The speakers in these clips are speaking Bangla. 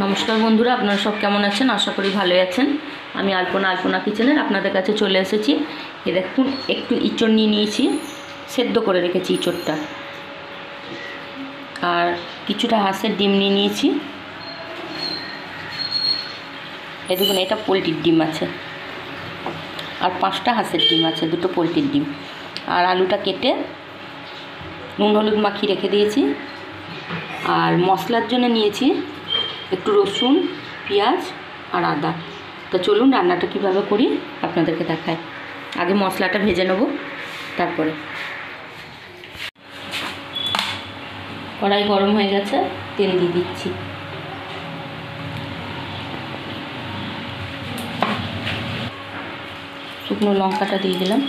নমস্কার বন্ধুরা, আপনারা সব কেমন আছেন? আশা করি ভালোই আছেন। আমি আলপনা কিচেনের আপনাদের কাছে চলে এসেছি। এই দেখুন, একটু ইঁচড় নিয়ে নিয়েছি, সেদ্ধ করে রেখেছি ইঁচড়টা। আর কিছুটা হাঁসের ডিম নিয়ে নিয়েছি। এই দেখুন, এটা পোলট্রির ডিম আছে, আর 5টা হাঁসের ডিম আছে, 2টো পোলট্রির ডিম। আর আলুটা কেটে নুন হলুদ মাখিয়ে রেখে দিয়েছি। আর মশলার জন্য নিয়েছি একটু রসুন, পেঁয়াজ আর আদা। তো চলুন রান্নাটা কীভাবে করি আপনাদেরকে দেখাই। আগে মশলাটা ভেজে নেব, তারপরে। কড়াই গরম হয়ে গেছে, তেল দিয়ে দিচ্ছি। শুকনো লঙ্কাটা দিয়ে দিলাম।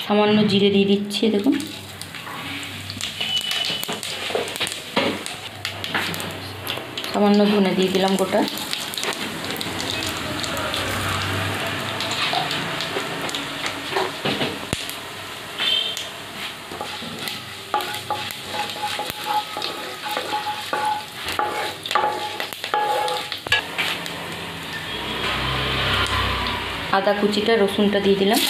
সামান্য জিরে দিয়ে দিচ্ছি, দেখুন। সামান্য ধনে দিয়ে দিলাম গোটা। আদা কুচিটা, রসুনটা দিয়ে দিলাম।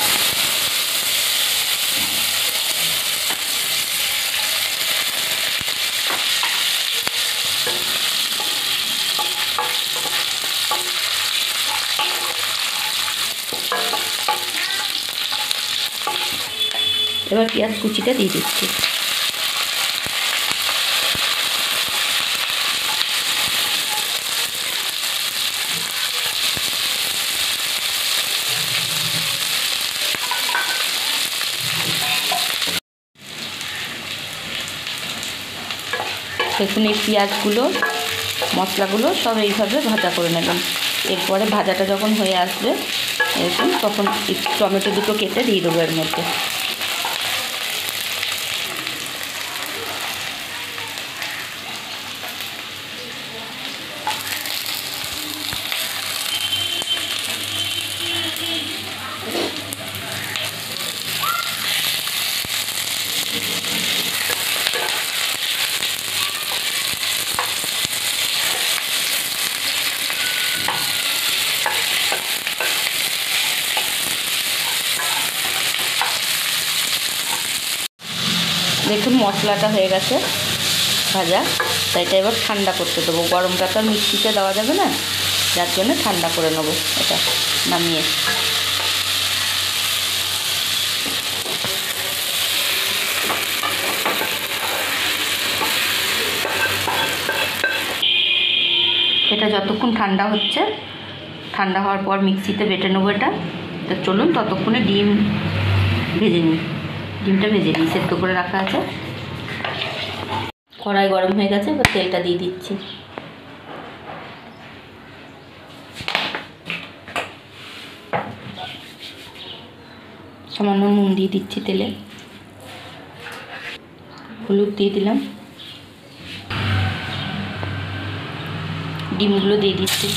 এবার পেঁয়াজ কুচিটা দিয়ে দিচ্ছি। দেখুন, এই পেঁয়াজগুলো, মশলাগুলো সব এইভাবে ভাজা করে নেবেন। এরপরে ভাজাটা যখন হয়ে আসবে এরকম, তখন টমেটো দুটো কেটে দিয়ে দেবো এর মধ্যে। দেখুন, মশলাটা হয়ে গেছে ভাজা। তাই এটা এবার ঠান্ডা করতে দেবো। গরমটা তো আর মিক্সিতে দেওয়া যাবে না, যার জন্য ঠান্ডা করে নেবো এটা নামিয়ে। এটা যতক্ষণ ঠান্ডা হচ্ছে, ঠান্ডা হওয়ার পর মিক্সিতে বেটে নেবো এটা। তো চলুন ততক্ষণে ডিম ভেজে নিই। ডিমটা ভেজে নিই, সেদ্ধ করে রাখা আছে। কড়াই গরম হয়ে গেছে, এবার তেলটা দিয়ে দিচ্ছি। সামান্য নুন দিয়ে দিচ্ছি তেলে। হলুদ দিয়ে দিলাম। ডিমগুলো দিয়ে দিচ্ছি।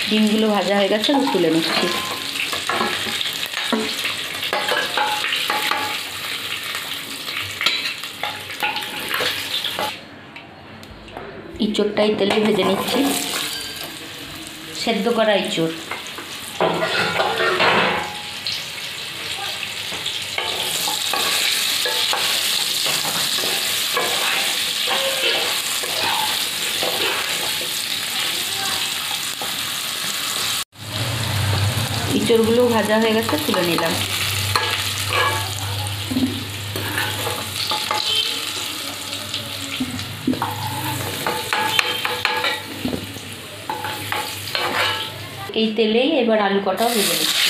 ডিমগুলো ভাজা হয়ে গেছে, তুলে নিচ্ছি। ইঁচড়টাই তেলে ভেজে নিচ্ছি, সেদ্ধ করা ইঁচড়। ইঁচড়গুলো ভাজা হয়ে গেছে, তুলে নিলাম। এই তেলেই এবার আলু কটাও ভেজে নিচ্ছি।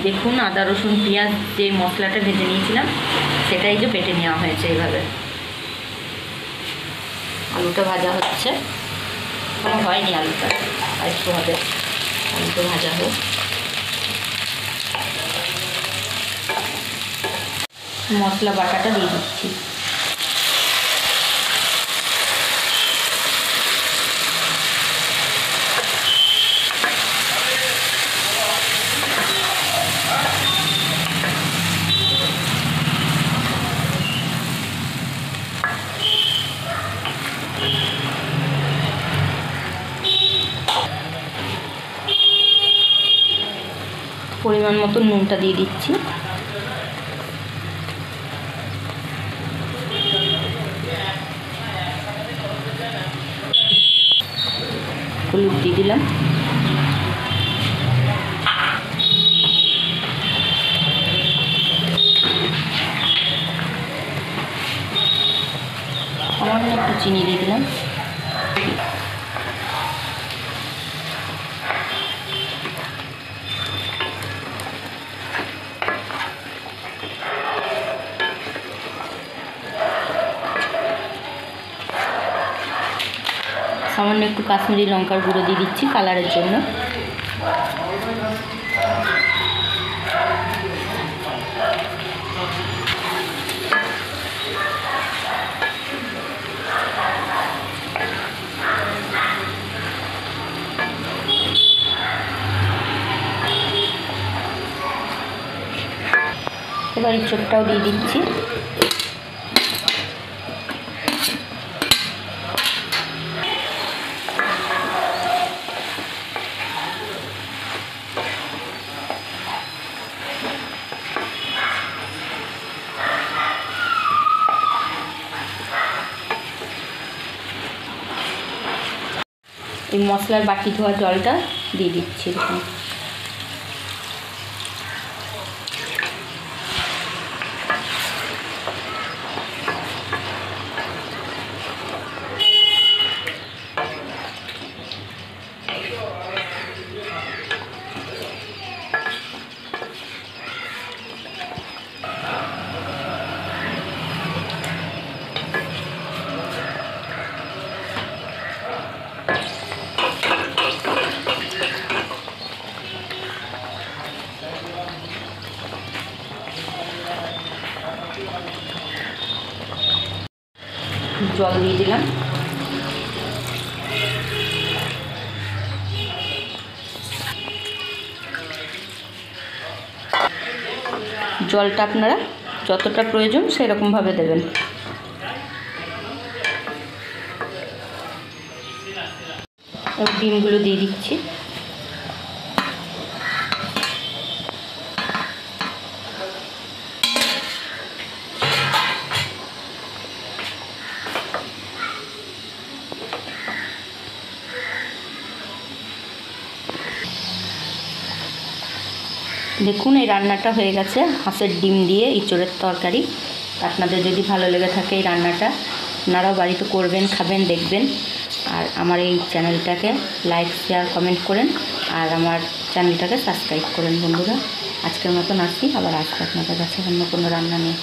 দেখুন আদা রসুন পেঁয়াজ যে মশলাটা ভেজে নিয়েছিলাম সেটাই যে বেটে নেওয়া হয়েছে এইভাবে। আলুটা ভাজা হচ্ছে, এখনো হয়নি আলুটা, আর একটু হবে। আলুটা ভাজা হোক। মশলা বাটাটা দিয়ে দিচ্ছি। পরিমাণ মতো নুনটা দিয়ে দিচ্ছি। হলুদ দিয়ে দিলাম। সামান্য একটু চিনি দিয়ে দিলাম। সামান্য একটু কাশ্মীরি লঙ্কার গুঁড়ো দিয়ে দিচ্ছি কালারের জন্য। এবার ইঁচড়টাও দিয়ে দিচ্ছি। এই মশলার বাটি ধোয়া জলটা দিয়ে দিচ্ছি। জল দিয়ে দিলাম। জলটা আপনারা যতটা প্রয়োজন সেরকমভাবে দেবেন। ডিমগুলো দিয়ে দিচ্ছি। দেখুন এই রান্নাটা হয়ে গেছে, হাঁসের ডিম দিয়ে ইঁচড়ের তরকারি। আপনাদের যদি ভালো লেগে থাকে এই রান্নাটা, আপনারাও বাড়িতে করবেন, খাবেন, দেখবেন। আর আমার এই চ্যানেলটাকে লাইক, শেয়ার, কমেন্ট করেন। আর আমার চ্যানেলটাকে সাবস্ক্রাইব করেন বন্ধুরা। আজকের মতন আসি, আবার আসবো আপনাদের কাছে অন্য কোনো রান্না নিয়ে।